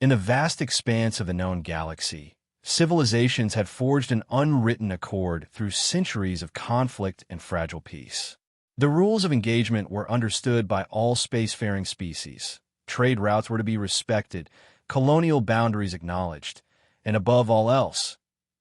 In the vast expanse of the known galaxy, civilizations had forged an unwritten accord through centuries of conflict and fragile peace. The rules of engagement were understood by all spacefaring species. Trade routes were to be respected, colonial boundaries acknowledged, and above all else,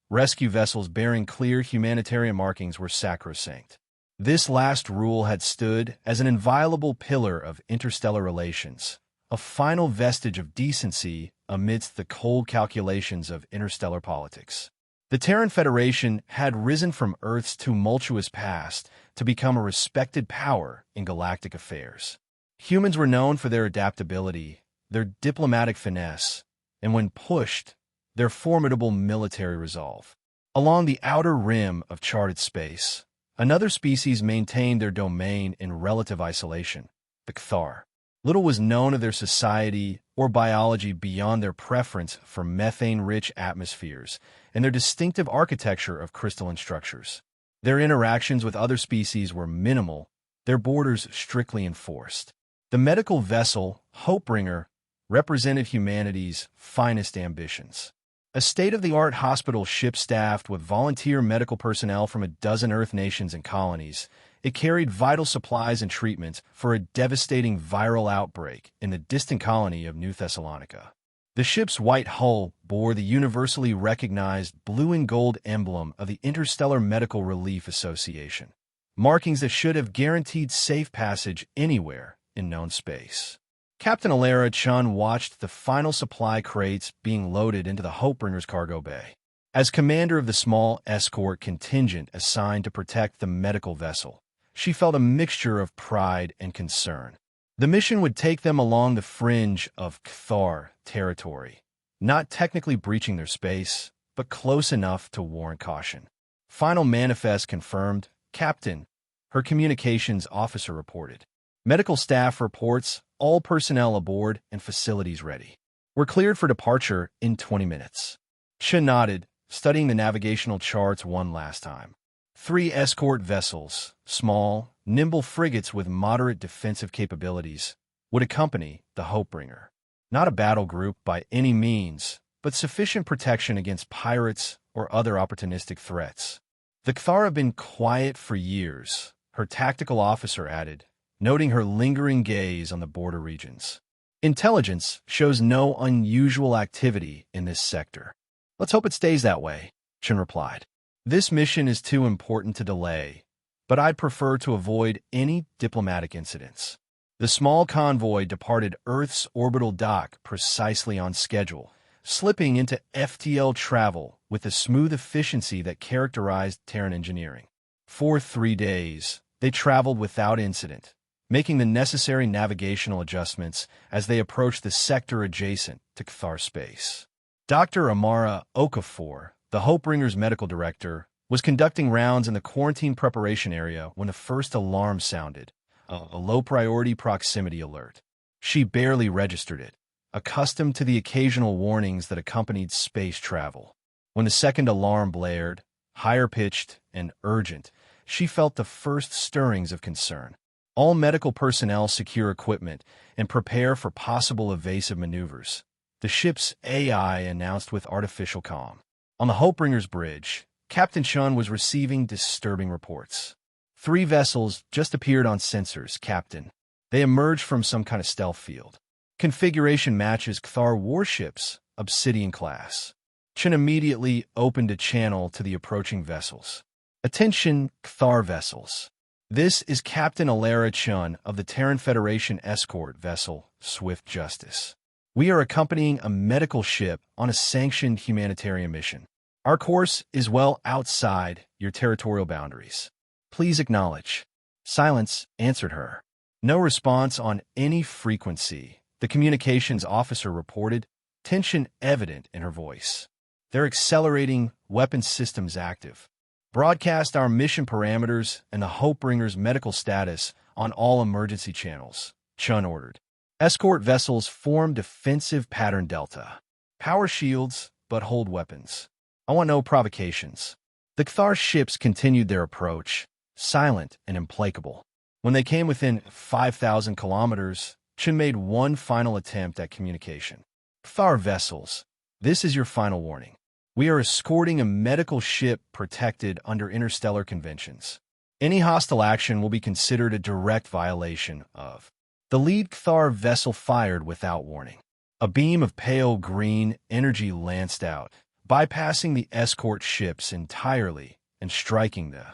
rescue vessels bearing clear humanitarian markings were sacrosanct. This last rule had stood as an inviolable pillar of interstellar relations, a final vestige of decency amidst the cold calculations of interstellar politics. The Terran Federation had risen from Earth's tumultuous past to become a respected power in galactic affairs. Humans were known for their adaptability, their diplomatic finesse, and when pushed, their formidable military resolve. Along the outer rim of charted space, another species maintained their domain in relative isolation, the Cathar. Little was known of their society or biology beyond their preference for methane-rich atmospheres and their distinctive architecture of crystalline structures. Their interactions with other species were minimal, their borders strictly enforced. The medical vessel, Hopebringer, represented humanity's finest ambitions. A state-of-the-art hospital ship staffed with volunteer medical personnel from a dozen Earth nations and colonies, it carried vital supplies and treatments for a devastating viral outbreak in the distant colony of New Thessalonica. The ship's white hull bore the universally recognized blue and gold emblem of the Interstellar Medical Relief Association, markings that should have guaranteed safe passage anywhere in known space. Captain Alara Chun watched the final supply crates being loaded into the Hopebringer's cargo bay. As commander of the small escort contingent assigned to protect the medical vessel, she felt a mixture of pride and concern. The mission would take them along the fringe of Cathar territory, not technically breaching their space, but close enough to warrant caution. Final manifest confirmed, Captain, her communications officer reported. Medical staff reports all personnel aboard and facilities ready. We're cleared for departure in 20 minutes. Chen nodded, studying the navigational charts one last time. 3 escort vessels, small, nimble frigates with moderate defensive capabilities, would accompany the Hopebringer. Not a battle group by any means, but sufficient protection against pirates or other opportunistic threats. The Cathar have been quiet for years, her tactical officer added, noting her lingering gaze on the border regions. Intelligence shows no unusual activity in this sector. Let's hope it stays that way, Chen replied. This mission is too important to delay, but I'd prefer to avoid any diplomatic incidents. The small convoy departed Earth's orbital dock precisely on schedule, slipping into FTL travel with the smooth efficiency that characterized Terran engineering. For 3 days, they traveled without incident, making the necessary navigational adjustments as they approached the sector adjacent to Cathar space. Dr. Amara Okafor, the Hopebringer's medical director, was conducting rounds in the quarantine preparation area when the first alarm sounded, a low-priority proximity alert. She barely registered it, accustomed to the occasional warnings that accompanied space travel. When the second alarm blared, higher-pitched and urgent, she felt the first stirrings of concern. All medical personnel secure equipment and prepare for possible evasive maneuvers, the ship's AI announced with artificial calm. On the Hopebringer's bridge, Captain Chun was receiving disturbing reports. 3 vessels just appeared on sensors, Captain. They emerged from some kind of stealth field. Configuration matches Cathar warships, Obsidian class. Chun immediately opened a channel to the approaching vessels. Attention, Cathar vessels. This is Captain Alara Chun of the Terran Federation escort vessel, Swift Justice. We are accompanying a medical ship on a sanctioned humanitarian mission. Our course is well outside your territorial boundaries. Please acknowledge. Silence answered her. No response on any frequency, the communications officer reported, tension evident in her voice. They're accelerating, weapon systems active. Broadcast our mission parameters and the Hopebringer's medical status on all emergency channels, Chun ordered. Escort vessels form defensive pattern delta. Power shields, but hold weapons. I want no provocations. The Cathar ships continued their approach, silent and implacable. When they came within 5,000 kilometers, Chun made one final attempt at communication. Thar vessels, this is your final warning. We are escorting a medical ship protected under interstellar conventions. Any hostile action will be considered a direct violation of. The lead Thar vessel fired without warning. A beam of pale green energy lanced out, bypassing the escort ships entirely and striking the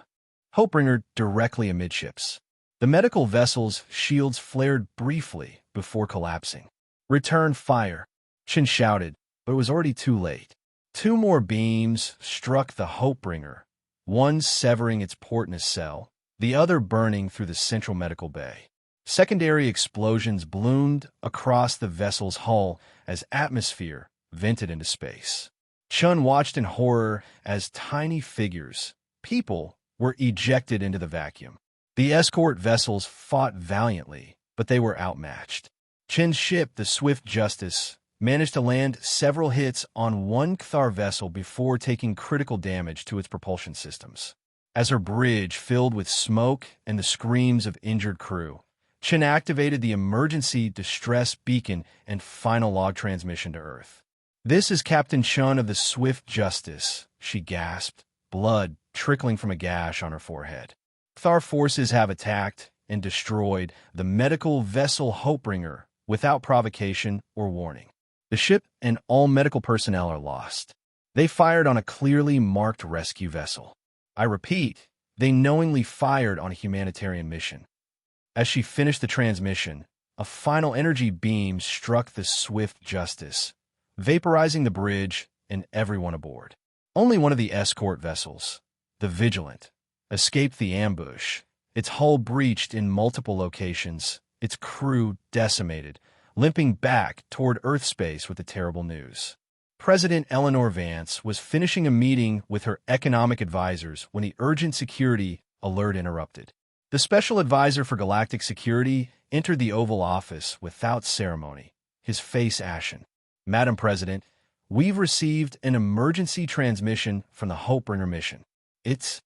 Hopebringer directly amidships. The medical vessel's shields flared briefly before collapsing. "Return fire," Chin shouted, but it was already too late. Two more beams struck the Hopebringer, one severing its port nacelle, the other burning through the central medical bay. Secondary explosions bloomed across the vessel's hull as atmosphere vented into space. Chun watched in horror as tiny figures, people, were ejected into the vacuum. The escort vessels fought valiantly, but they were outmatched. Chin's ship, the Swift Justice, managed to land several hits on one Kthar vessel before taking critical damage to its propulsion systems. As her bridge filled with smoke and the screams of injured crew, Chin activated the emergency distress beacon and final log transmission to Earth. "This is Captain Chun of the Swift Justice," she gasped, blood trickling from a gash on her forehead. "Kthar forces have attacked and destroyed the medical vessel Hopebringer without provocation or warning. The ship and all medical personnel are lost. They fired on a clearly marked rescue vessel. I repeat, they knowingly fired on a humanitarian mission." As she finished the transmission, a final energy beam struck the Swift Justice, vaporizing the bridge and everyone aboard. Only one of the escort vessels, the Vigilant, escaped the ambush, its hull breached in multiple locations, its crew decimated, limping back toward Earth space with the terrible news. President Eleanor Vance was finishing a meeting with her economic advisors when the urgent security alert interrupted. The Special Advisor for Galactic Security entered the Oval Office without ceremony, his face ashen. "Madam President, we've received an emergency transmission from the Hopebringer mission. It's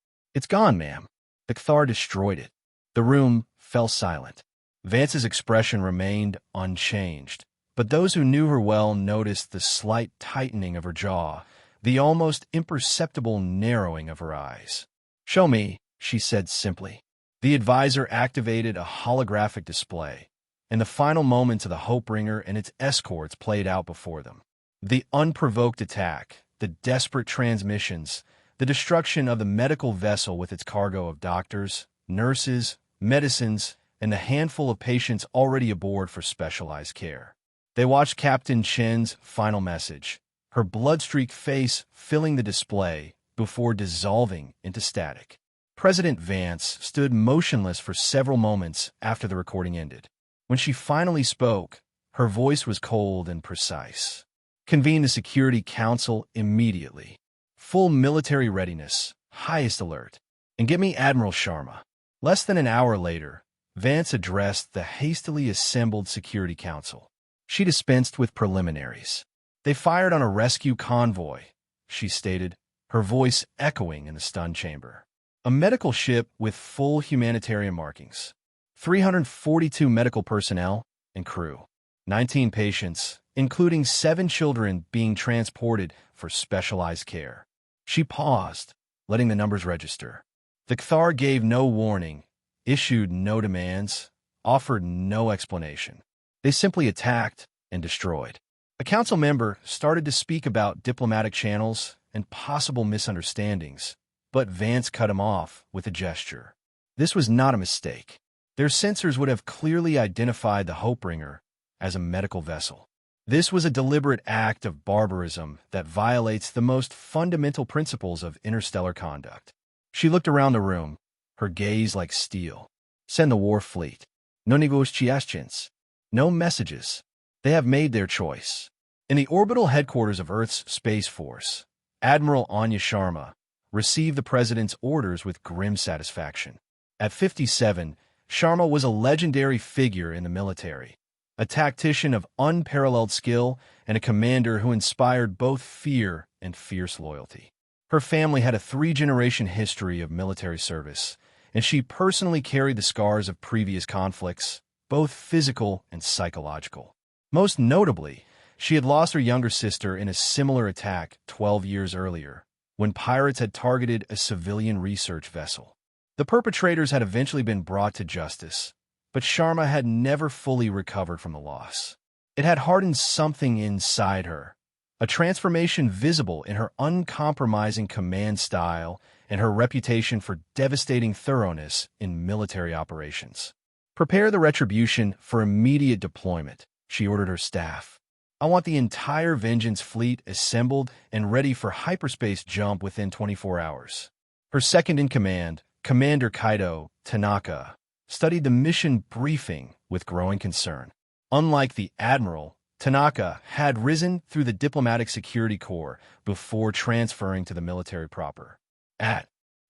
gone, ma'am. The Kthar destroyed it." The room fell silent. Vance's expression remained unchanged, but those who knew her well noticed the slight tightening of her jaw, the almost imperceptible narrowing of her eyes. "Show me," she said simply. The advisor activated a holographic display, and the final moments of the Hopebringer and its escorts played out before them. The unprovoked attack, the desperate transmissions, the destruction of the medical vessel with its cargo of doctors, nurses, medicines, and the handful of patients already aboard for specialized care. They watched Captain Chen's final message, her blood-streaked face filling the display before dissolving into static. President Vance stood motionless for several moments after the recording ended. When she finally spoke, her voice was cold and precise. "Convene the Security Council immediately. Full military readiness, highest alert. And get me Admiral Sharma." Less than an hour later, Vance addressed the hastily assembled Security Council. She dispensed with preliminaries. "They fired on a rescue convoy," she stated, her voice echoing in the stunned chamber. "A medical ship with full humanitarian markings. 342 medical personnel and crew. 19 patients, including 7 children being transported for specialized care." She paused, letting the numbers register. The Kthar gave no warning, issued no demands, offered no explanation. They simply attacked and destroyed. A council member started to speak about diplomatic channels and possible misunderstandings, but Vance cut him off with a gesture. This was not a mistake. Their sensors would have clearly identified the Hopebringer as a medical vessel. This was a deliberate act of barbarism that violates the most fundamental principles of interstellar conduct. She looked around the room, her gaze like steel. "Send the war fleet. No negotiations. No messages. They have made their choice." In the orbital headquarters of Earth's Space Force, Admiral Anya Sharma received the president's orders with grim satisfaction. At 57, Sharma was a legendary figure in the military, a tactician of unparalleled skill and a commander who inspired both fear and fierce loyalty. Her family had a 3-generation history of military service, and she personally carried the scars of previous conflicts, both physical and psychological. Most notably, She had lost her younger sister in a similar attack 12 years earlier, when pirates had targeted a civilian research vessel. The perpetrators had eventually been brought to justice, but Sharma had never fully recovered from the loss. It had hardened something inside her, a transformation visible in her uncompromising command style and her reputation for devastating thoroughness in military operations. "Prepare the retribution for immediate deployment," she ordered her staff. "I want the entire Vengeance fleet assembled and ready for hyperspace jump within 24 hours. Her second-in-command, Commander Kaido Tanaka, studied the mission briefing with growing concern. Unlike the Admiral, Tanaka had risen through the diplomatic security corps before transferring to the military proper. At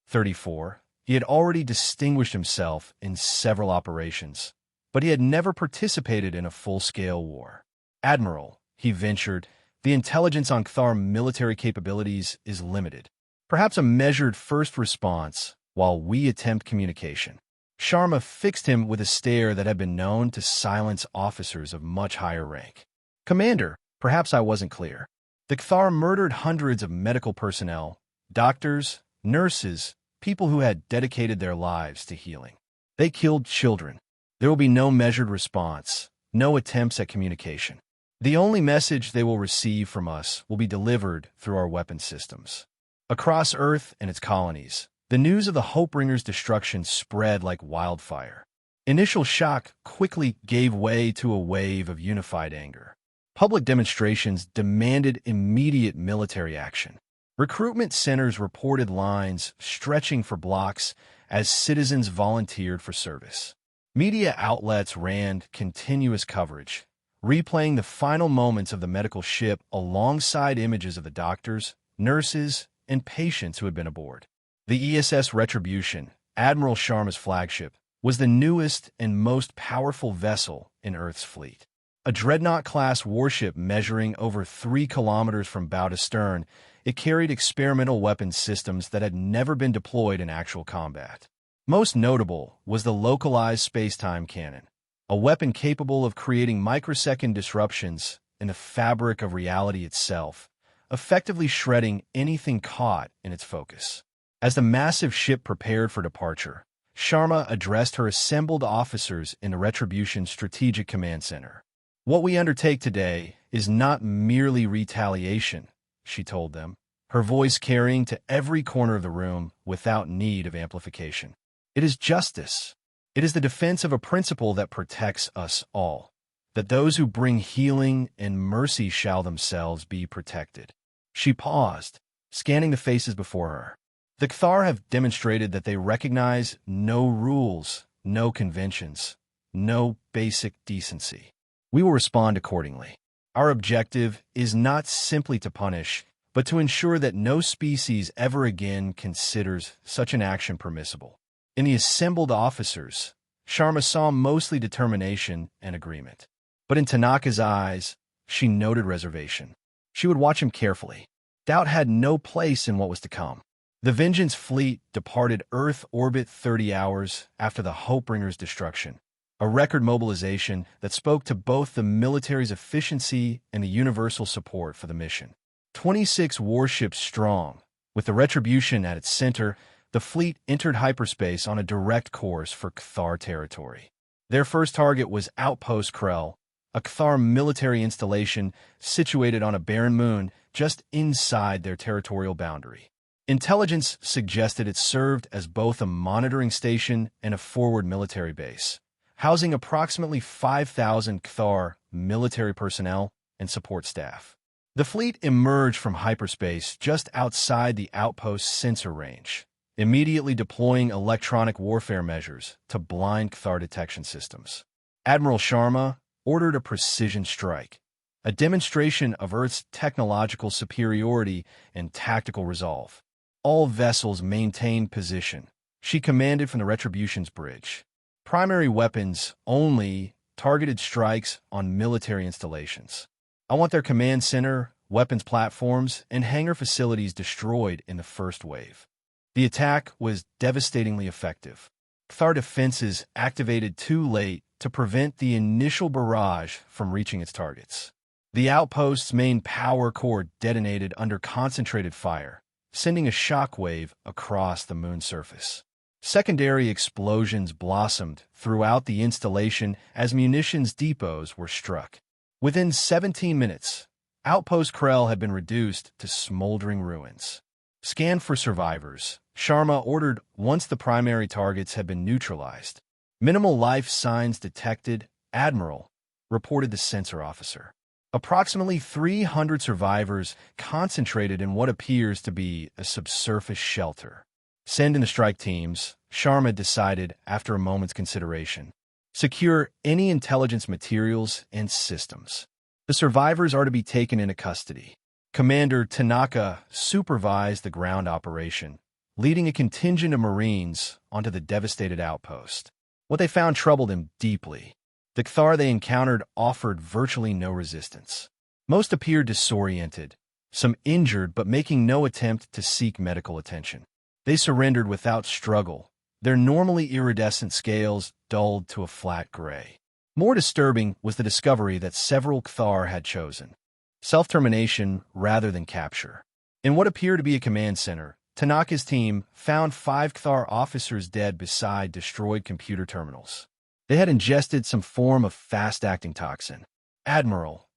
34, he had already distinguished himself in several operations, but he had never participated in a full-scale war. "Admiral," he ventured, "the intelligence on Cthar military capabilities is limited. Perhaps a measured first response while we attempt communication." Sharma fixed him with a stare that had been known to silence officers of much higher rank. "Commander, perhaps I wasn't clear. The Cthar murdered hundreds of medical personnel, doctors, nurses, people who had dedicated their lives to healing. They killed children. There will be no measured response, no attempts at communication. The only message they will receive from us will be delivered through our weapon systems." Across Earth and its colonies, the news of the Hopebringer's destruction spread like wildfire. Initial shock quickly gave way to a wave of unified anger. Public demonstrations demanded immediate military action. Recruitment centers reported lines stretching for blocks as citizens volunteered for service. Media outlets ran continuous coverage, replaying the final moments of the medical ship alongside images of the doctors, nurses, and patients who had been aboard. The ESS Retribution, Admiral Sharma's flagship, was the newest and most powerful vessel in Earth's fleet. A dreadnought-class warship measuring over 3 kilometers from bow to stern, it carried experimental weapon systems that had never been deployed in actual combat. Most notable was the localized space-time cannon, a weapon capable of creating microsecond disruptions in the fabric of reality itself, effectively shredding anything caught in its focus. As the massive ship prepared for departure, Sharma addressed her assembled officers in the Retribution Strategic Command Center. "What we undertake today is not merely retaliation," she told them, her voice carrying to every corner of the room without need of amplification. "It is justice. It is the defense of a principle that protects us all, that those who bring healing and mercy shall themselves be protected." She paused, scanning the faces before her. The Cthar have demonstrated that they recognize no rules, no conventions, no basic decency. We will respond accordingly. Our objective is not simply to punish, but to ensure that no species ever again considers such an action permissible. In the assembled officers, Sharma saw mostly determination and agreement. But in Tanaka's eyes, she noted reservation. She would watch him carefully. Doubt had no place in what was to come. The Vengeance fleet departed Earth orbit 30 hours after the Hopebringer's destruction, a record mobilization that spoke to both the military's efficiency and the universal support for the mission. 26 warships strong, with the Retribution at its center, the fleet entered hyperspace on a direct course for Cthar territory. Their first target was Outpost Krell, a Cthar military installation situated on a barren moon just inside their territorial boundary. Intelligence suggested it served as both a monitoring station and a forward military base, housing approximately 5,000 Cthar military personnel and support staff. The fleet emerged from hyperspace just outside the outpost's sensor range, immediately deploying electronic warfare measures to blind Cthar detection systems. Admiral Sharma ordered a precision strike, a demonstration of Earth's technological superiority and tactical resolve. All vessels maintained position, she commanded from the Retribution's bridge. Primary weapons only, targeted strikes on military installations. I want their command center, weapons platforms, and hangar facilities destroyed in the first wave. The attack was devastatingly effective. Cthar defenses activated too late to prevent the initial barrage from reaching its targets. The outpost's main power core detonated under concentrated fire, sending a shockwave across the moon's surface. Secondary explosions blossomed throughout the installation as munitions depots were struck. Within 17 minutes, Outpost Krell had been reduced to smoldering ruins. Scan for survivors, Sharma ordered once the primary targets had been neutralized. Minimal life signs detected, Admiral, reported the sensor officer. Approximately 300 survivors concentrated in what appears to be a subsurface shelter. Send in the strike teams, Sharma decided after a moment's consideration. Secure any intelligence materials and systems. The survivors are to be taken into custody. Commander Tanaka supervised the ground operation, leading a contingent of Marines onto the devastated outpost. What they found troubled him deeply. The Kthar they encountered offered virtually no resistance. Most appeared disoriented, some injured but making no attempt to seek medical attention. They surrendered without struggle, their normally iridescent scales dulled to a flat gray. More disturbing was the discovery that several Kthar had chosen self-termination rather than capture. In what appeared to be a command center, Tanaka's team found 5 Kthar officers dead beside destroyed computer terminals. They had ingested some form of fast-acting toxin. Admiral,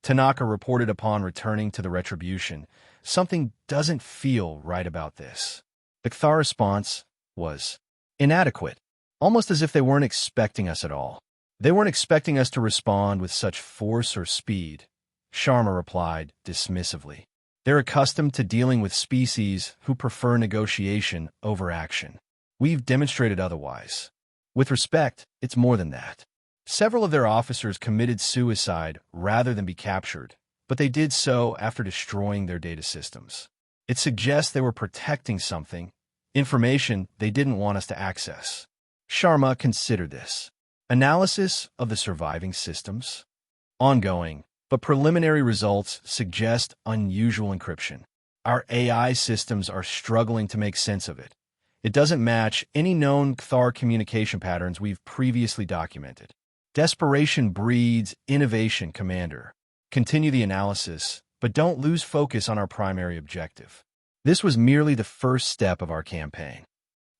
Tanaka reported upon returning to the Retribution, something doesn't feel right about this. The Kthar response was inadequate, almost as if they weren't expecting us at all. They weren't expecting us to respond with such force or speed, Sharma replied dismissively. They're accustomed to dealing with species who prefer negotiation over action. We've demonstrated otherwise. With respect, it's more than that. Several of their officers committed suicide rather than be captured, but they did so after destroying their data systems. It suggests they were protecting something, information they didn't want us to access. Sharma considered this. Analysis of the surviving systems? Ongoing, but preliminary results suggest unusual encryption. Our AI systems are struggling to make sense of it. It doesn't match any known Kthar communication patterns we've previously documented. Desperation breeds innovation, Commander. Continue the analysis, but don't lose focus on our primary objective. This was merely the first step of our campaign.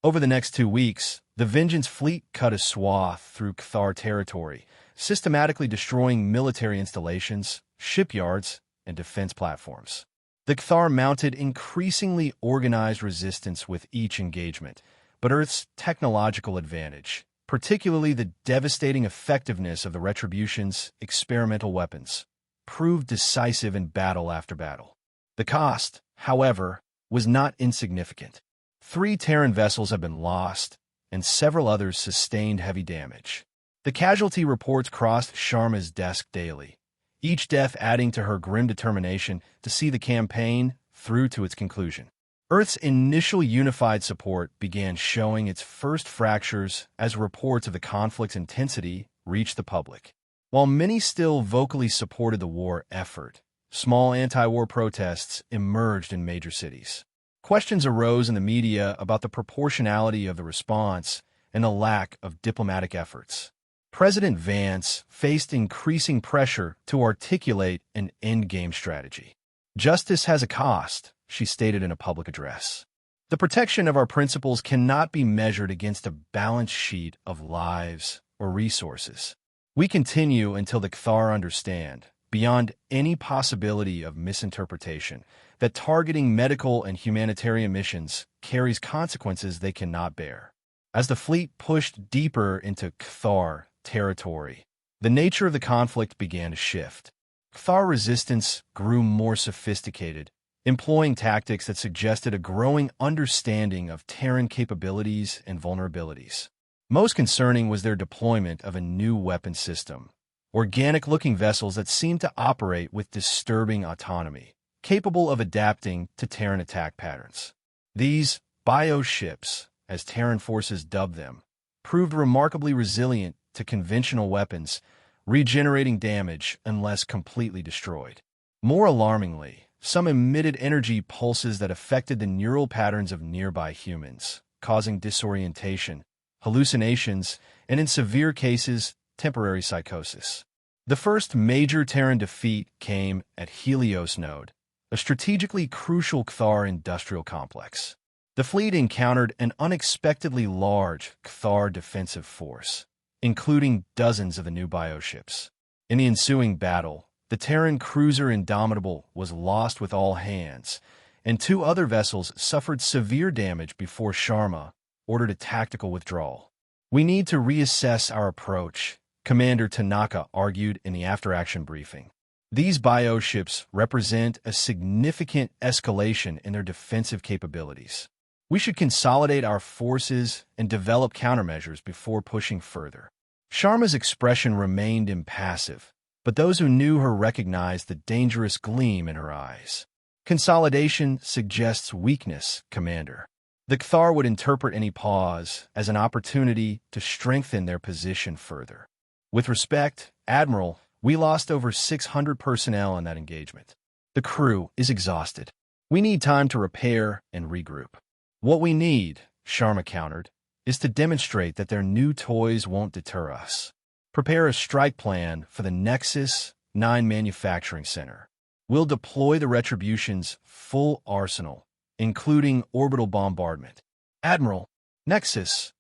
Over the next 2 weeks, the Vengeance Fleet cut a swath through Kthar territory, systematically destroying military installations, shipyards, and defense platforms. The Kthar mounted increasingly organized resistance with each engagement, but Earth's technological advantage, particularly the devastating effectiveness of the Retribution's experimental weapons, proved decisive in battle after battle. The cost, however, was not insignificant. 3 Terran vessels have been lost, and several others sustained heavy damage. The casualty reports crossed Sharma's desk daily, each death adding to her grim determination to see the campaign through to its conclusion. Earth's initial unified support began showing its first fractures as reports of the conflict's intensity reached the public. While many still vocally supported the war effort, small anti-war protests emerged in major cities. Questions arose in the media about the proportionality of the response and the lack of diplomatic efforts. President Vance faced increasing pressure to articulate an endgame strategy. Justice has a cost, she stated in a public address. The protection of our principles cannot be measured against a balance sheet of lives or resources. We continue until the Kthar understand, beyond any possibility of misinterpretation, that targeting medical and humanitarian missions carries consequences they cannot bear. As the fleet pushed deeper into Kthar territory, the nature of the conflict began to shift. Kthar resistance grew more sophisticated, employing tactics that suggested a growing understanding of Terran capabilities and vulnerabilities. Most concerning was their deployment of a new weapon system, organic-looking vessels that seemed to operate with disturbing autonomy, capable of adapting to Terran attack patterns. These bioships, as Terran forces dubbed them, proved remarkably resilient to conventional weapons, regenerating damage unless completely destroyed. More alarmingly, some emitted energy pulses that affected the neural patterns of nearby humans, causing disorientation, hallucinations, and in severe cases, temporary psychosis. The first major Terran defeat came at Helios Node, a strategically crucial Cathar industrial complex. The fleet encountered an unexpectedly large Cathar defensive force, including dozens of the new bioships. In the ensuing battle, the Terran cruiser Indomitable was lost with all hands, and two other vessels suffered severe damage before Sharma ordered a tactical withdrawal. "We need to reassess our approach," Commander Tanaka argued in the after-action briefing. "These bioships represent a significant escalation in their defensive capabilities. We should consolidate our forces and develop countermeasures before pushing further." Sharma's expression remained impassive, but those who knew her recognized the dangerous gleam in her eyes. "Consolidation suggests weakness, Commander." The Cathar would interpret any pause as an opportunity to strengthen their position further. "With respect, Admiral, we lost over 600 personnel in that engagement. The crew is exhausted. We need time to repair and regroup." "What we need," Sharma countered, "is to demonstrate that their new toys won't deter us. Prepare a strike plan for the Nexus 9 manufacturing center. We'll deploy the Retribution's full arsenal, including orbital bombardment." "Admiral, Nexus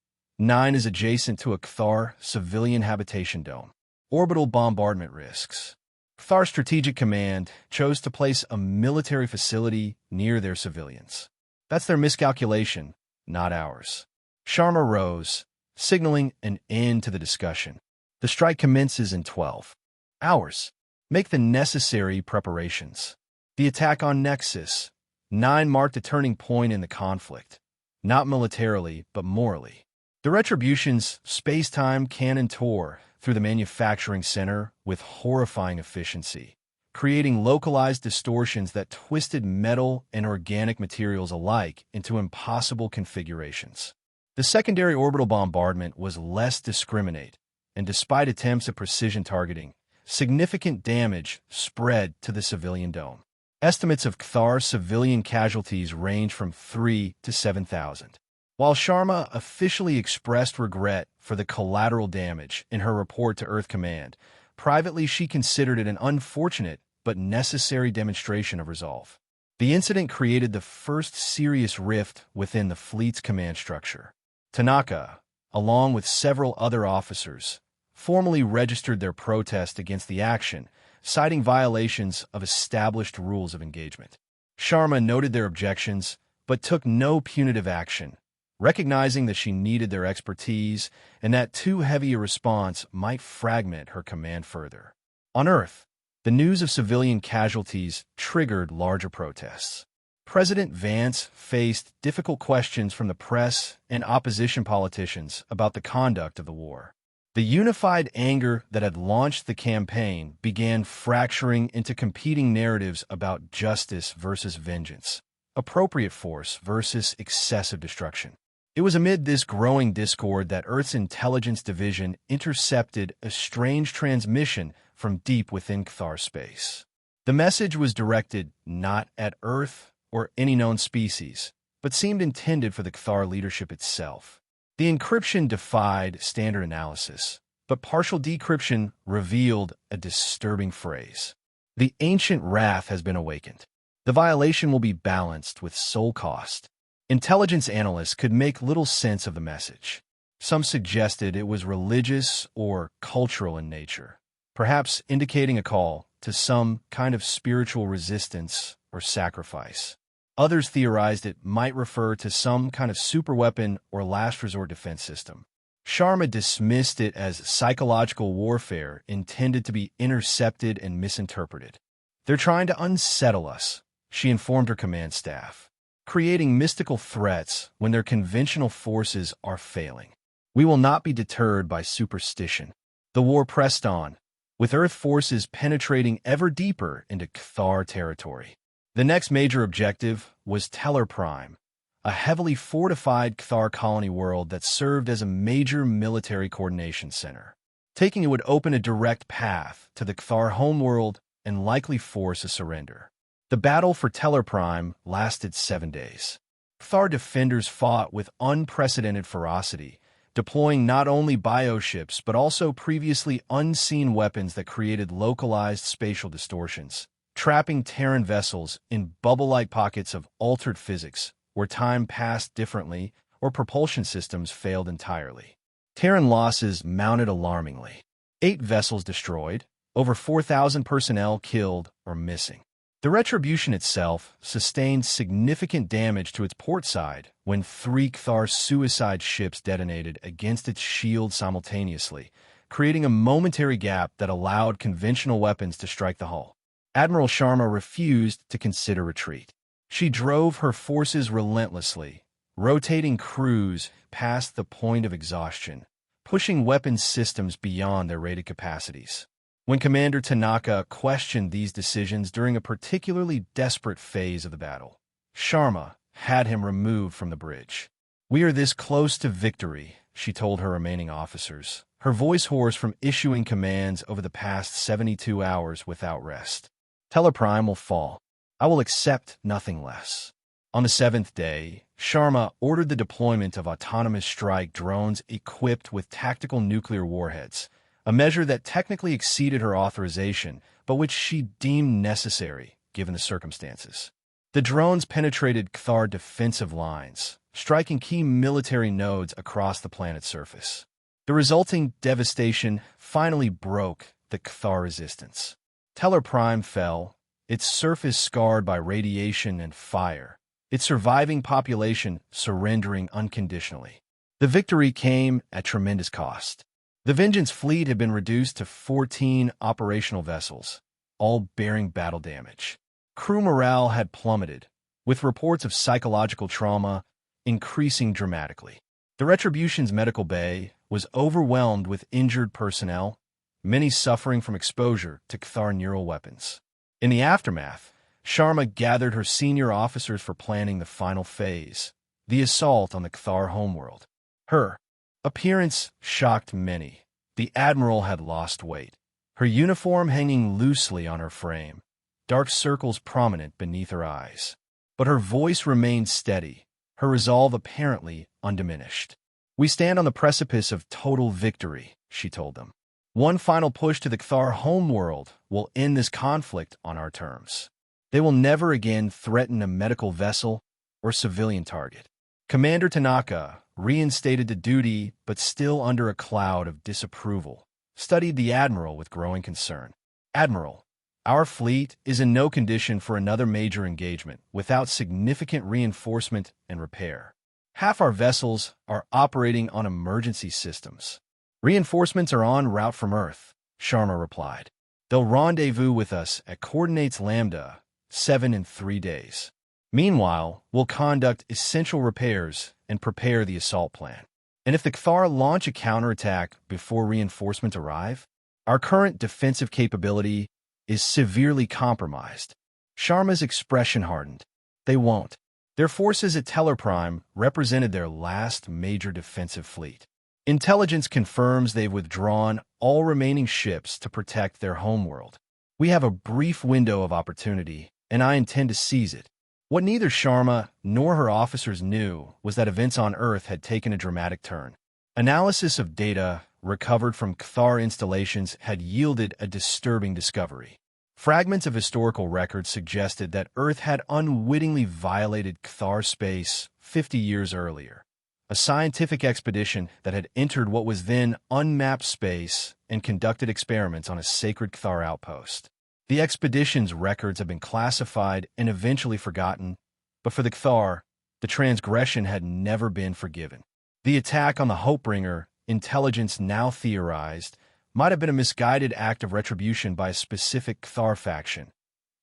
9 is adjacent to a Cathar civilian habitation dome. Orbital bombardment risks." Cathar Strategic Command chose to place a military facility near their civilians. "That's their miscalculation, not ours." Sharma rose, signaling an end to the discussion. "The strike commences in 12 hours. Make the necessary preparations." The attack on Nexus 9 marked a turning point in the conflict, not militarily, but morally. The Retribution's space-time cannon tore through the manufacturing center with horrifying efficiency, creating localized distortions that twisted metal and organic materials alike into impossible configurations. The secondary orbital bombardment was less discriminate, and despite attempts at precision targeting, significant damage spread to the civilian dome. Estimates of Cathar civilian casualties range from 3,000 to 7,000. While Sharma officially expressed regret for the collateral damage in her report to Earth Command, privately she considered it an unfortunate but necessary demonstration of resolve. The incident created the first serious rift within the fleet's command structure. Tanaka, along with several other officers, formally registered their protest against the action, citing violations of established rules of engagement. Sharma noted their objections, but took no punitive action, recognizing that she needed their expertise and that too heavy a response might fragment her command further. On Earth, the news of civilian casualties triggered larger protests. President Vance faced difficult questions from the press and opposition politicians about the conduct of the war. The unified anger that had launched the campaign began fracturing into competing narratives about justice versus vengeance, appropriate force versus excessive destruction. It was amid this growing discord that Earth's intelligence division intercepted a strange transmission from deep within Cathar space. The message was directed not at Earth or any known species, but seemed intended for the Cathar leadership itself. The encryption defied standard analysis, but partial decryption revealed a disturbing phrase. "The ancient wrath has been awakened. The violation will be balanced with soul cost." Intelligence analysts could make little sense of the message. Some suggested it was religious or cultural in nature, perhaps indicating a call to some kind of spiritual resistance or sacrifice. Others theorized it might refer to some kind of superweapon or last resort defense system. Sharma dismissed it as psychological warfare intended to be intercepted and misinterpreted. "They're trying to unsettle us," she informed her command staff, "creating mystical threats when their conventional forces are failing. We will not be deterred by superstition." The war pressed on, with Earth forces penetrating ever deeper into Cathar territory. The next major objective was Teller Prime, a heavily fortified Cathar colony world that served as a major military coordination center. Taking it would open a direct path to the Cathar homeworld and likely force a surrender. The battle for Teller Prime lasted 7 days. Cathar defenders fought with unprecedented ferocity, deploying not only bioships but also previously unseen weapons that created localized spatial distortions, trapping Terran vessels in bubble-like pockets of altered physics where time passed differently or propulsion systems failed entirely. Terran losses mounted alarmingly. 8 vessels destroyed, over 4,000 personnel killed or missing. The Retribution itself sustained significant damage to its port side when 3 Cthar suicide ships detonated against its shield simultaneously, creating a momentary gap that allowed conventional weapons to strike the hull. Admiral Sharma refused to consider retreat. She drove her forces relentlessly, rotating crews past the point of exhaustion, pushing weapons systems beyond their rated capacities. When Commander Tanaka questioned these decisions during a particularly desperate phase of the battle, Sharma had him removed from the bridge. "We are this close to victory," she told her remaining officers, her voice hoarse from issuing commands over the past 72 hours without rest. "Teleprime will fall. I will accept nothing less." On the 7th day, Sharma ordered the deployment of autonomous strike drones equipped with tactical nuclear warheads, a measure that technically exceeded her authorization, but which she deemed necessary given the circumstances. The drones penetrated Cthar defensive lines, striking key military nodes across the planet's surface. The resulting devastation finally broke the Cthar resistance. Teller Prime fell, its surface scarred by radiation and fire, its surviving population surrendering unconditionally. The victory came at tremendous cost. The Vengeance fleet had been reduced to 14 operational vessels, all bearing battle damage. Crew morale had plummeted, with reports of psychological trauma increasing dramatically. The Retribution's medical bay was overwhelmed with injured personnel, many suffering from exposure to Cthar neural weapons. In the aftermath, Sharma gathered her senior officers for planning the final phase, the assault on the Cthar homeworld. Her appearance shocked many. The Admiral had lost weight, her uniform hanging loosely on her frame, dark circles prominent beneath her eyes. But her voice remained steady, her resolve apparently undiminished. "We stand on the precipice of total victory," she told them. "One final push to the Cthar homeworld will end this conflict on our terms. They will never again threaten a medical vessel or civilian target." Commander Tanaka, reinstated to duty but still under a cloud of disapproval, studied the Admiral with growing concern. "Admiral, our fleet is in no condition for another major engagement without significant reinforcement and repair. Half our vessels are operating on emergency systems. Reinforcements are en route from Earth," Sharma replied. "They'll rendezvous with us at coordinates Lambda 7 in 3 days. Meanwhile, we'll conduct essential repairs and prepare the assault plan. And if the Cthar launch a counterattack before reinforcements arrive, our current defensive capability is severely compromised." Sharma's expression hardened. They won't. Their forces at Tellerprime represented their last major defensive fleet. Intelligence confirms they've withdrawn all remaining ships to protect their homeworld. "We have a brief window of opportunity, and I intend to seize it." What neither Sharma nor her officers knew was that events on Earth had taken a dramatic turn. Analysis of data recovered from Cthar installations had yielded a disturbing discovery. Fragments of historical records suggested that Earth had unwittingly violated Cthar space 50 years earlier. A scientific expedition that had entered what was then unmapped space and conducted experiments on a sacred Cthar outpost. The expedition's records have been classified and eventually forgotten, but for the Cthar, the transgression had never been forgiven. The attack on the Hopebringer, intelligence now theorized, might have been a misguided act of retribution by a specific Cthar faction,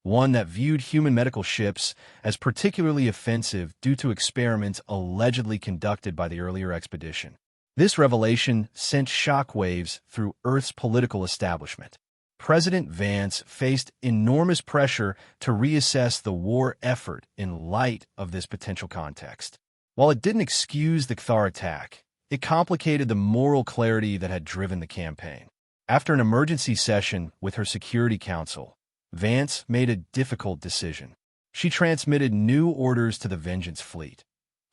one that viewed human medical ships as particularly offensive due to experiments allegedly conducted by the earlier expedition. This revelation sent shockwaves through Earth's political establishment. President Vance faced enormous pressure to reassess the war effort in light of this potential context. While it didn't excuse the Cthar attack, it complicated the moral clarity that had driven the campaign. After an emergency session with her Security Council, Vance made a difficult decision. She transmitted new orders to the Vengeance fleet.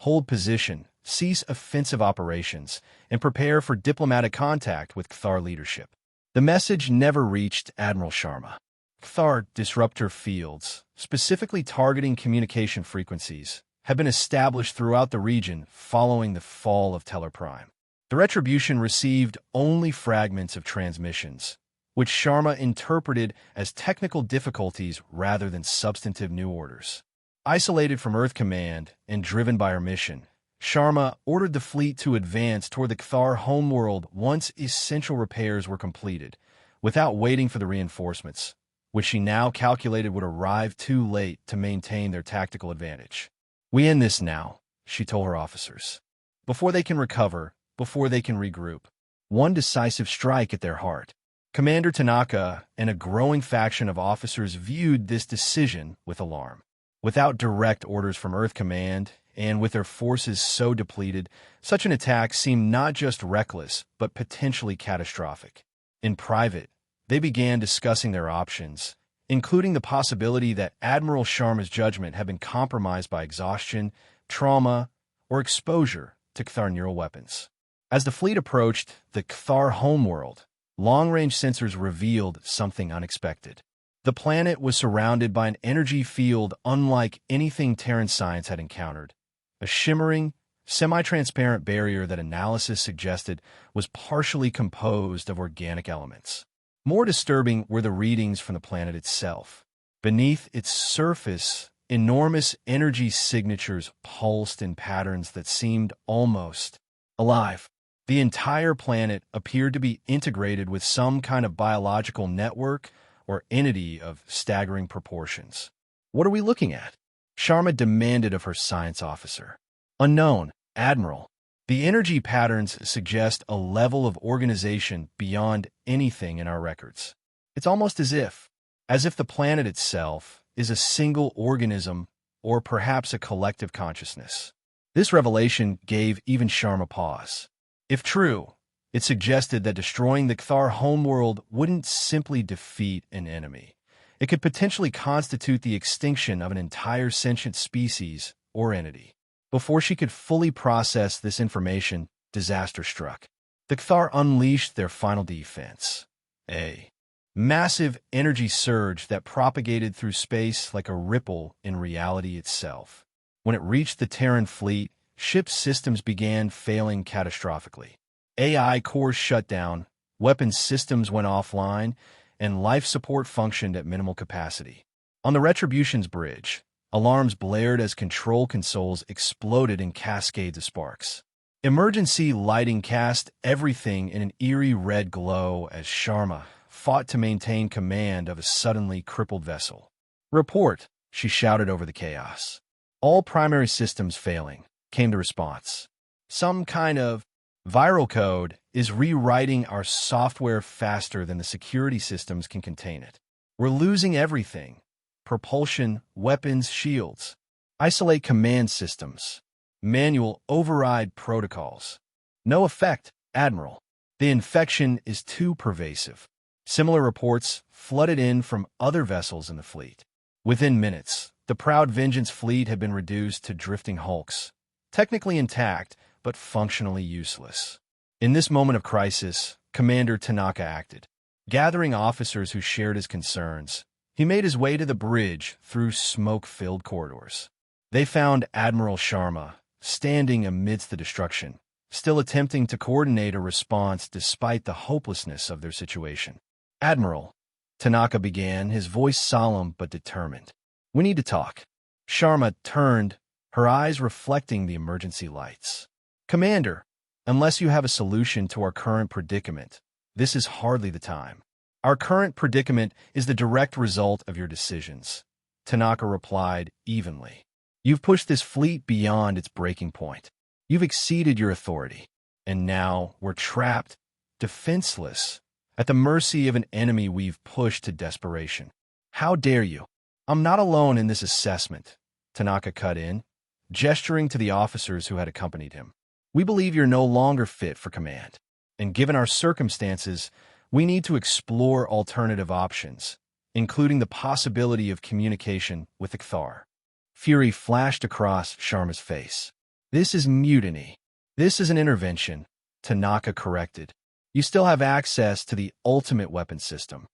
Hold position, cease offensive operations, and prepare for diplomatic contact with Cathar leadership. The message never reached Admiral Sharma. Cathar disruptor fields, specifically targeting communication frequencies, have been established throughout the region following the fall of Teller Prime. The Retribution received only fragments of transmissions, which Sharma interpreted as technical difficulties rather than substantive new orders. Isolated from Earth Command and driven by her mission, Sharma ordered the fleet to advance toward the Cathar homeworld once essential repairs were completed, without waiting for the reinforcements, which she now calculated would arrive too late to maintain their tactical advantage. "We end this now," she told her officers. "Before they can recover, before they can regroup. One decisive strike at their heart." Commander Tanaka and a growing faction of officers viewed this decision with alarm. Without direct orders from Earth Command, and with their forces so depleted, such an attack seemed not just reckless, but potentially catastrophic. In private, they began discussing their options, including the possibility that Admiral Sharma's judgment had been compromised by exhaustion, trauma, or exposure to Cathar neural weapons. As the fleet approached the Cathar homeworld, long-range sensors revealed something unexpected. The planet was surrounded by an energy field unlike anything Terran science had encountered, a shimmering, semi-transparent barrier that analysis suggested was partially composed of organic elements. More disturbing were the readings from the planet itself. Beneath its surface, enormous energy signatures pulsed in patterns that seemed almost alive. The entire planet appeared to be integrated with some kind of biological network or entity of staggering proportions. "What are we looking at?" Sharma demanded of her science officer. "Unknown, Admiral. The energy patterns suggest a level of organization beyond anything in our records. It's almost as if the planet itself is a single organism or perhaps a collective consciousness." This revelation gave even Sharma pause. If true, it suggested that destroying the Cathar homeworld wouldn't simply defeat an enemy. It could potentially constitute the extinction of an entire sentient species or entity. Before she could fully process this information, disaster struck. The Cathar unleashed their final defense, a massive energy surge that propagated through space like a ripple in reality itself. When it reached the Terran fleet, ship systems began failing catastrophically. AI cores shut down, weapons systems went offline, and life support functioned at minimal capacity. On the Retribution's bridge, alarms blared as control consoles exploded in cascades of sparks. Emergency lighting cast everything in an eerie red glow as Sharma fought to maintain command of a suddenly crippled vessel. "Report," she shouted over the chaos. "All primary systems failing," came the response. "Some kind of viral code is rewriting our software faster than the security systems can contain it. We're losing everything. Propulsion, weapons, shields. Isolate command systems. Manual override protocols. No effect, Admiral. The infection is too pervasive." Similar reports flooded in from other vessels in the fleet. Within minutes, the Proud Vengeance fleet had been reduced to drifting hulks, technically intact, but functionally useless. In this moment of crisis, Commander Tanaka acted. Gathering officers who shared his concerns, he made his way to the bridge through smoke-filled corridors. They found Admiral Sharma standing amidst the destruction, still attempting to coordinate a response despite the hopelessness of their situation. "Admiral," Tanaka began, his voice solemn but determined. "We need to talk." Sharma turned, her eyes reflecting the emergency lights. "Commander, unless you have a solution to our current predicament, this is hardly the time." "Our current predicament is the direct result of your decisions," Tanaka replied evenly. "You've pushed this fleet beyond its breaking point. You've exceeded your authority. And now we're trapped, defenseless, at the mercy of an enemy we've pushed to desperation. How dare you?" "I'm not alone in this assessment," Tanaka cut in, gesturing to the officers who had accompanied him. "We believe you're no longer fit for command. And given our circumstances, we need to explore alternative options, including the possibility of communication with the Cathar." Fury flashed across Sharma's face. This is mutiny. This is an intervention, Tanaka corrected. You still have access to the ultimate weapon system.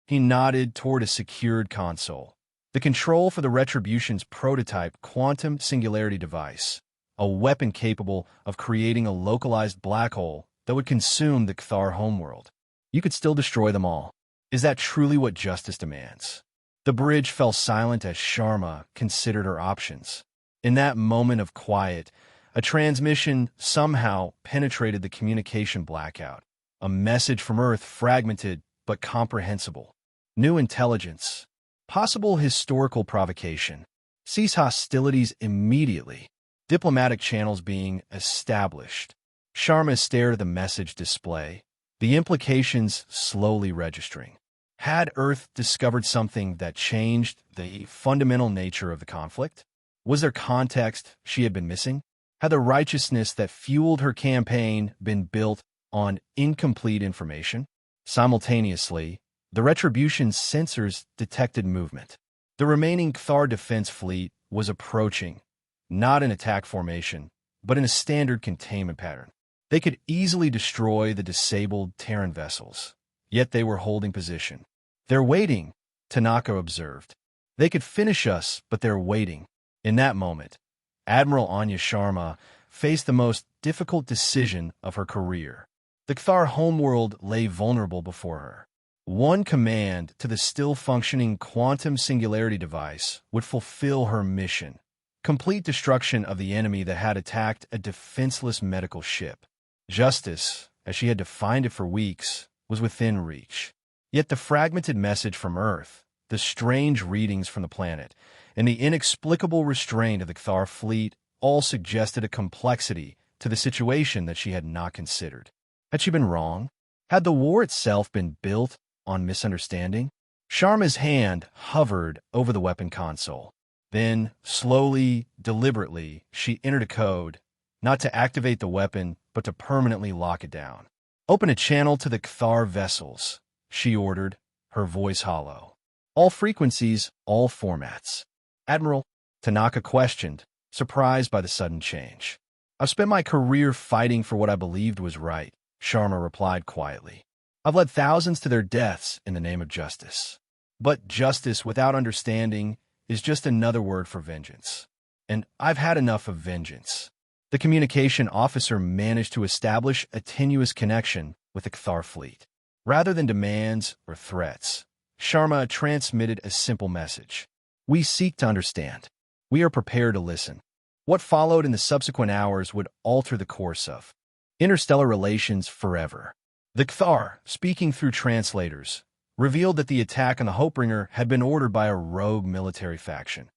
He nodded toward a secured console. The control for the Retribution's prototype quantum singularity device, a weapon capable of creating a localized black hole that would consume the Cthar homeworld. You could still destroy them all. Is that truly what justice demands? The bridge fell silent as Sharma considered her options. In that moment of quiet, a transmission somehow penetrated the communication blackout. A message from Earth, fragmented but comprehensible. New intelligence. Possible historical provocation. Cease hostilities immediately. Diplomatic channels being established. Sharma stared at the message display, the implications slowly registering. Had Earth discovered something that changed the fundamental nature of the conflict? Was there context she had been missing? Had the righteousness that fueled her campaign been built on incomplete information? Simultaneously, the Retribution's sensors detected movement. The remaining Cthar defense fleet was approaching, not in attack formation, but in a standard containment pattern. They could easily destroy the disabled Terran vessels, yet they were holding position. They're waiting, Tanaka observed. They could finish us, but they're waiting. In that moment, Admiral Anya Sharma faced the most difficult decision of her career. The Cthar homeworld lay vulnerable before her. One command to the still-functioning quantum singularity device would fulfill her mission. Complete destruction of the enemy that had attacked a defenseless medical ship. Justice, as she had defined it for weeks, was within reach. Yet the fragmented message from Earth, the strange readings from the planet, and the inexplicable restraint of the Cthar fleet all suggested a complexity to the situation that she had not considered. Had she been wrong? Had the war itself been built on misunderstanding? Sharma's hand hovered over the weapon console. Then, slowly, deliberately, she entered a code, not to activate the weapon, but to permanently lock it down. Open a channel to the Cthar vessels, she ordered, her voice hollow. All frequencies, all formats. Admiral, Tanaka questioned, surprised by the sudden change. I've spent my career fighting for what I believed was right, Sharma replied quietly. I've led thousands to their deaths in the name of justice. But justice without understanding is just another word for vengeance. And I've had enough of vengeance. The communication officer managed to establish a tenuous connection with the Cthar fleet. Rather than demands or threats, Sharma transmitted a simple message. We seek to understand. We are prepared to listen. What followed in the subsequent hours would alter the course of interstellar relations forever. The Cthar, speaking through translators, revealed that the attack on the Hopebringer had been ordered by a rogue military faction,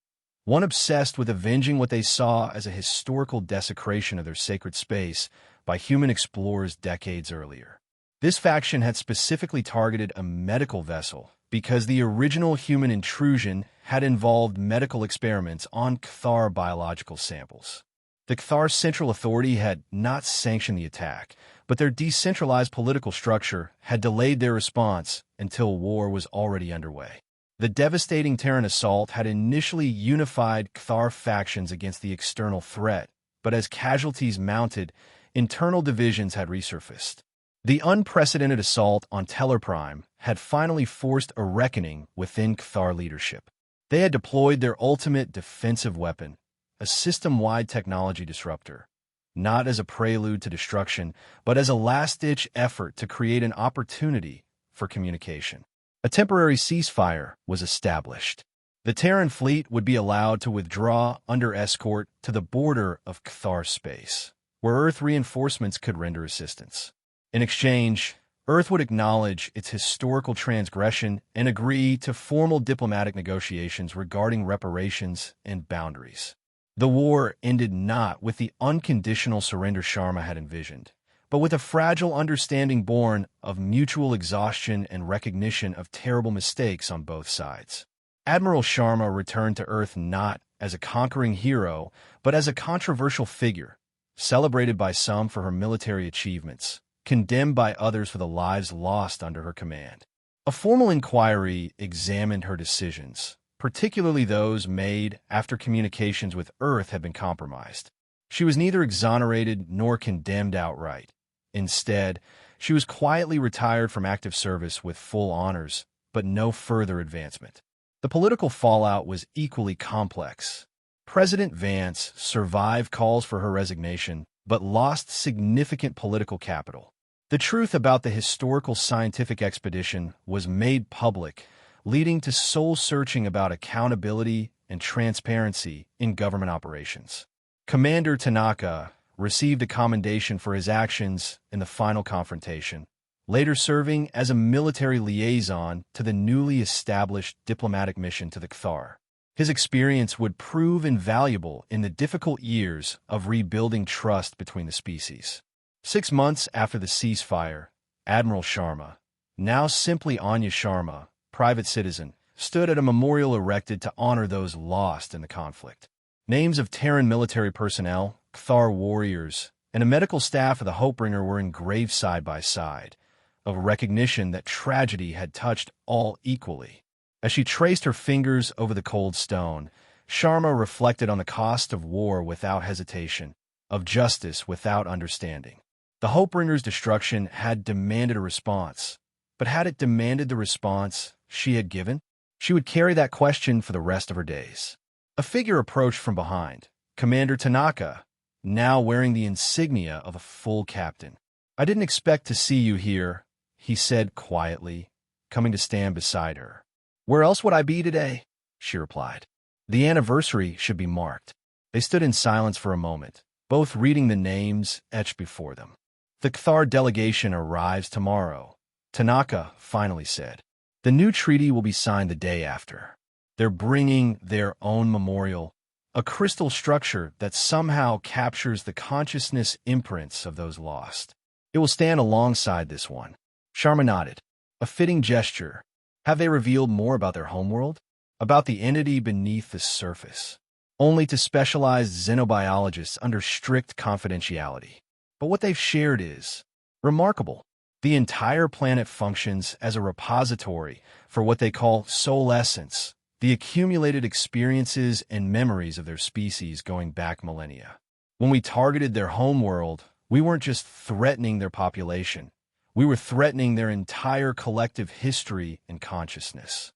one obsessed with avenging what they saw as a historical desecration of their sacred space by human explorers decades earlier. This faction had specifically targeted a medical vessel because the original human intrusion had involved medical experiments on Cthar biological samples. The Cthar Central Authority had not sanctioned the attack, but their decentralized political structure had delayed their response until war was already underway. The devastating Terran assault had initially unified Cthar factions against the external threat, but as casualties mounted, internal divisions had resurfaced. The unprecedented assault on Tellerprime had finally forced a reckoning within Cthar leadership. They had deployed their ultimate defensive weapon, a system-wide technology disruptor, not as a prelude to destruction, but as a last-ditch effort to create an opportunity for communication. A temporary ceasefire was established. The Terran fleet would be allowed to withdraw under escort to the border of Cthar space, where Earth reinforcements could render assistance. In exchange, Earth would acknowledge its historical transgression and agree to formal diplomatic negotiations regarding reparations and boundaries. The war ended not with the unconditional surrender Sharma had envisioned, but with a fragile understanding born of mutual exhaustion and recognition of terrible mistakes on both sides. Admiral Sharma returned to Earth not as a conquering hero, but as a controversial figure, celebrated by some for her military achievements, condemned by others for the lives lost under her command. A formal inquiry examined her decisions, particularly those made after communications with Earth had been compromised. She was neither exonerated nor condemned outright. Instead, she was quietly retired from active service with full honors, but no further advancement. The political fallout was equally complex. President Vance survived calls for her resignation, but lost significant political capital. The truth about the historical scientific expedition was made public, leading to soul-searching about accountability and transparency in government operations. Commander Tanaka received a commendation for his actions in the final confrontation, later serving as a military liaison to the newly established diplomatic mission to the Cathar. His experience would prove invaluable in the difficult years of rebuilding trust between the species. 6 months after the ceasefire, Admiral Sharma, now simply Anya Sharma, private citizen, stood at a memorial erected to honor those lost in the conflict. Names of Terran military personnel, Cathar warriors, and a medical staff of the Hopebringer were engraved side by side, of recognition that tragedy had touched all equally. As she traced her fingers over the cold stone, Sharma reflected on the cost of war without hesitation, of justice without understanding. The Hopebringer's destruction had demanded a response, but had it demanded the response she had given? She would carry that question for the rest of her days. A figure approached from behind, Commander Tanaka, now wearing the insignia of a full captain. "I didn't expect to see you here," he said quietly, coming to stand beside her. "Where else would I be today?" she replied. "The anniversary should be marked." They stood in silence for a moment, both reading the names etched before them. "The Cathar delegation arrives tomorrow," Tanaka finally said. "The new treaty will be signed the day after. They're bringing their own memorial, a crystal structure that somehow captures the consciousness imprints of those lost. It will stand alongside this one." Sharma nodded. "A fitting gesture. Have they revealed more about their homeworld? About the entity beneath the surface?" "Only to specialized xenobiologists under strict confidentiality. But what they've shared is remarkable. The entire planet functions as a repository for what they call soul essence, the accumulated experiences and memories of their species going back millennia. When we targeted their homeworld, we weren't just threatening their population. We were threatening their entire collective history and consciousness."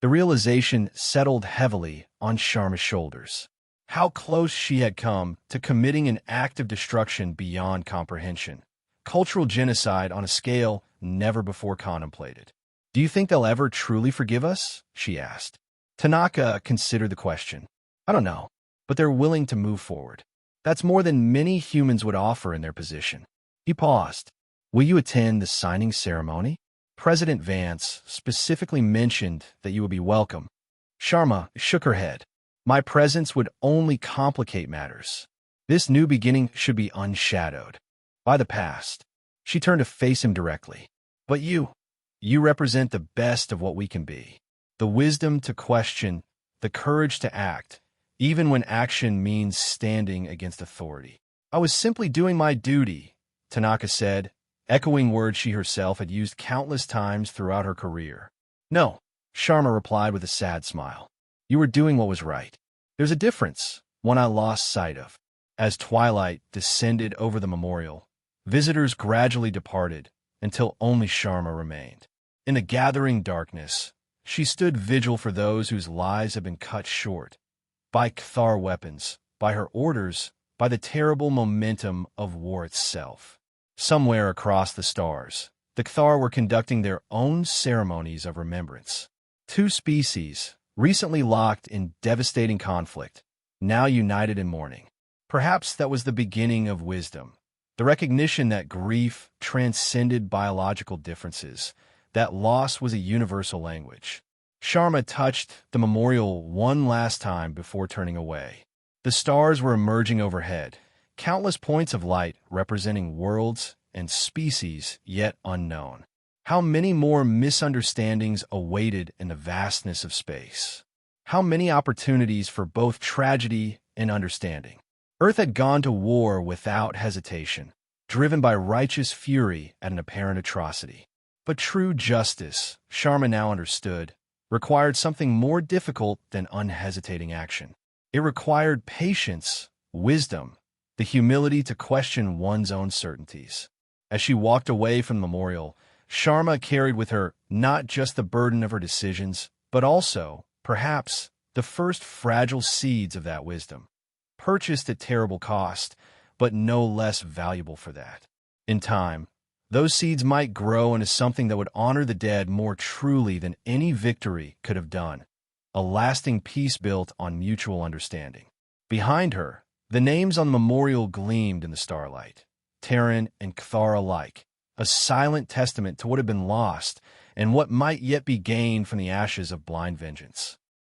The realization settled heavily on Sharma's shoulders. How close she had come to committing an act of destruction beyond comprehension. Cultural genocide on a scale never before contemplated. "Do you think they'll ever truly forgive us?" she asked. Tanaka considered the question. "I don't know, but they're willing to move forward. That's more than many humans would offer in their position." He paused. "Will you attend the signing ceremony? President Vance specifically mentioned that you would be welcome." Sharma shook her head. "My presence would only complicate matters. This new beginning should be unshadowed by the past." She turned to face him directly. "But you represent the best of what we can be. The wisdom to question, the courage to act, even when action means standing against authority." "I was simply doing my duty," Tanaka said, echoing words she herself had used countless times throughout her career. "No," Sharma replied with a sad smile. "You were doing what was right. There's a difference, one I lost sight of." As twilight descended over the memorial, visitors gradually departed until only Sharma remained. In the gathering darkness, she stood vigil for those whose lives had been cut short by Cathar weapons, by her orders, by the terrible momentum of war itself. Somewhere across the stars, the Cathar were conducting their own ceremonies of remembrance. Two species, recently locked in devastating conflict, now united in mourning. Perhaps that was the beginning of wisdom, the recognition that grief transcended biological differences, that loss was a universal language. Sharma touched the memorial one last time before turning away. The stars were emerging overhead, countless points of light representing worlds and species yet unknown. How many more misunderstandings awaited in the vastness of space? How many opportunities for both tragedy and understanding? Earth had gone to war without hesitation, driven by righteous fury at an apparent atrocity. But true justice, Sharma now understood, required something more difficult than unhesitating action. It required patience, wisdom, the the humility to question one's own certainties. As she walked away from the memorial, Sharma carried with her not just the burden of her decisions, but also, perhaps, the first fragile seeds of that wisdom, purchased at terrible cost, but no less valuable for that. In time, those seeds might grow into something that would honor the dead more truly than any victory could have done, a lasting peace built on mutual understanding. Behind her, the names on the memorial gleamed in the starlight, Terran and Cathar alike, a silent testament to what had been lost and what might yet be gained from the ashes of blind vengeance.